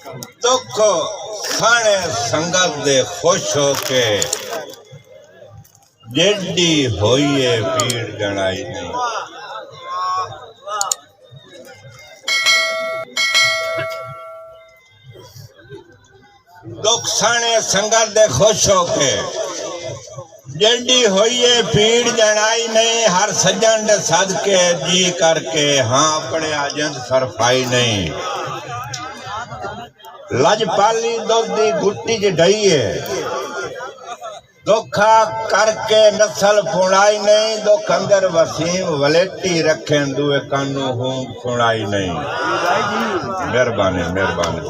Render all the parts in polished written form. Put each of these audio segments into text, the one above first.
दुख खाने संगत दे खुश होके जेडी होइए पीड़ जनाई नहीं। दुख साने संगत दे खुश होके जेडी होइए पीड़ जनाई नहीं। हर सज्जन दे सदके जी करके हाँ अपने आजंद सरफाई नहीं। लजपाली दुध दी गुट्टी च ढईए धोखा करके नस्ल पुणाई नहीं। दुख अंदर वसीम वलेटी रखे दुए कानू हूं सुनाई नहीं। मेहरबानी मेहरबानी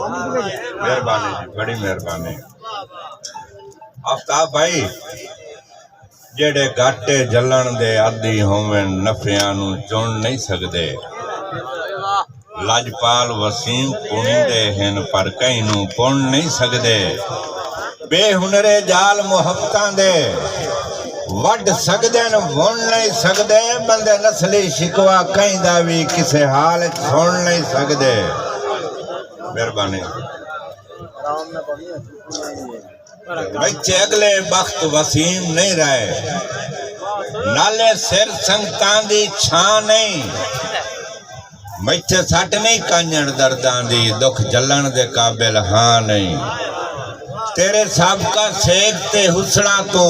मेहरबानी जी, बड़ी मेहरबानी। आफ्ताब भाई जेड़े घाटे जलन दे आदि होवे नफियां नू चुन नहीं सकदे। लजपाल वसीम पुणींदे हैं पर कहीं नू पुण नहीं सकदे। बेहुनरे जाल मुहब्बतां दे वड सकदे न बुन नहीं सकदे। बंदे नस्ली शिकवा कहीं दा भी किसे हाल सुन नहीं सकदे। मेहरबानी। बच्चे अगले वक्त वसीम नहीं रहे नाले सिर संगतां दी छां नहीं। बच्चे सट नहीं कांजण दर्दां दी दुख जलन दे काबिल हाँ नहीं। तेरे सबका सेक ते हुसना तू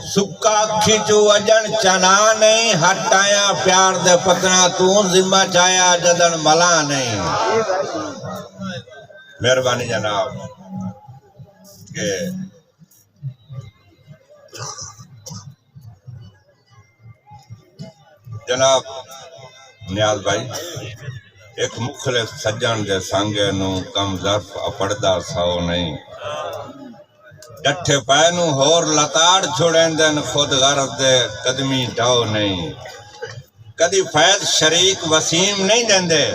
सुक्का अखी चू अजन चना नहीं। हटाया प्यार दे पतना तू जिम्मा चाया जदन मला नहीं। मेहरबानी जनाब के जनाब नियाज भाई एक मुखलिस सज्जन दे संगे नू कम ज़र्फ अपड़दा सौ नहीं। डठे पै नू होर लताड़ छुड़ेंदन खुद गरज दे कदमी ढाओ नहीं। कदी फैज शरीक वसीम नहीं देंदे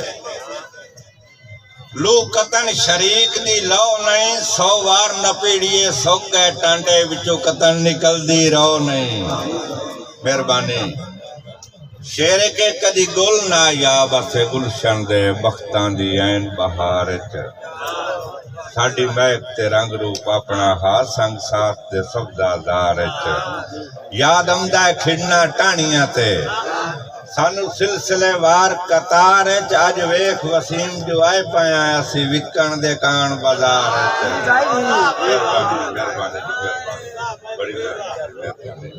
लू कतन शरीक दी लो नहीं। 100 वार नपीड़िए सोके टांडे विचों कतन निकलदी रो नहीं। मेहरबानी। शेरे के कदी गुल ना या बसे गुलशन दे बख्तां दी ऐन बहार च। साडी महक ते रंग रूप अपना हाथ संग साथ दे सब्दादार च। याद आंदा खिड़ना टाणियां ते सानू सिलसिले वार कतार च। अज वेख वसीम जो आए पाया असी विकण दे कान बाजार च। मेहरबानी बड़ी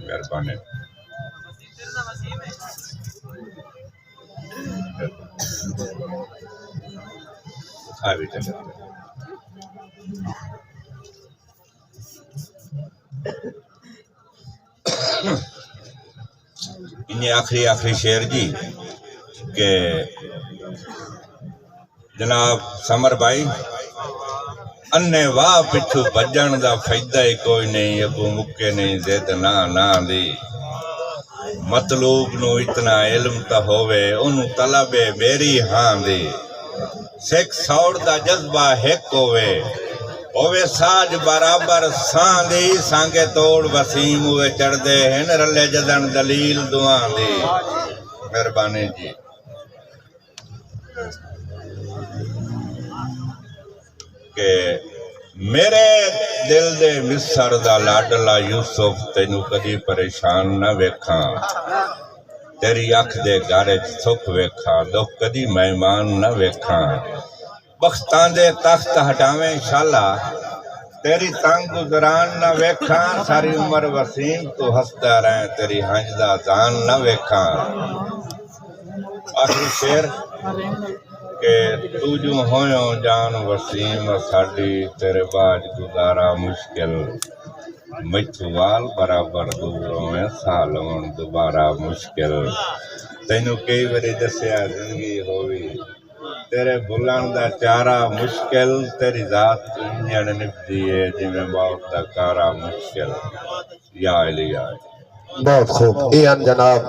मेहरबानी। इन्हें आखिरी शेर जी के जनाब समर भाई अन्ने वाह पिछू भजन दा फायदा ही कोई नहीं। अगू मुक्के नहीं जिद ना ना दी मतलूब नू इतना इल्म ता होवे ओनू तलबे मेरी हाँ दी। सिख सौड़ दा जज्बा हिक होवे साज बराबर सां दी। सांगे तोड़ वसीम हुए चढ़दे हैं रले जदन दलील दुआ दी। मेहरबानी जी। के मेरे दिल दे मिसर दा लाडला यूसुफ तेनू कदी परेशान न वेखा। तेरी अख दे गारे सुख वेखा दुख कदी मेहमान न वेखा। बख्तां दे तख्त हटावें शाला तेरी तंग गुजरान न वेखा। सारी उम्र वसीम तू हंसदा रहे तेरी हंज दा जान न वेखा। आखिरी शेर के तू जो होयो जान वसीम साडी तेरे बाज गुजारा मुश्किल। मिठू वाल बराबर दूरों में सालों दोबारा मुश्किल। तेनू कई बारी दसिया जिंदगी होवी तेरे भुलन दा चारा मुश्किल। तेरी जात इंजन निभदी है जिवें मौत दा कारा मुश्किल। या अली या बहुत खूब। जनाब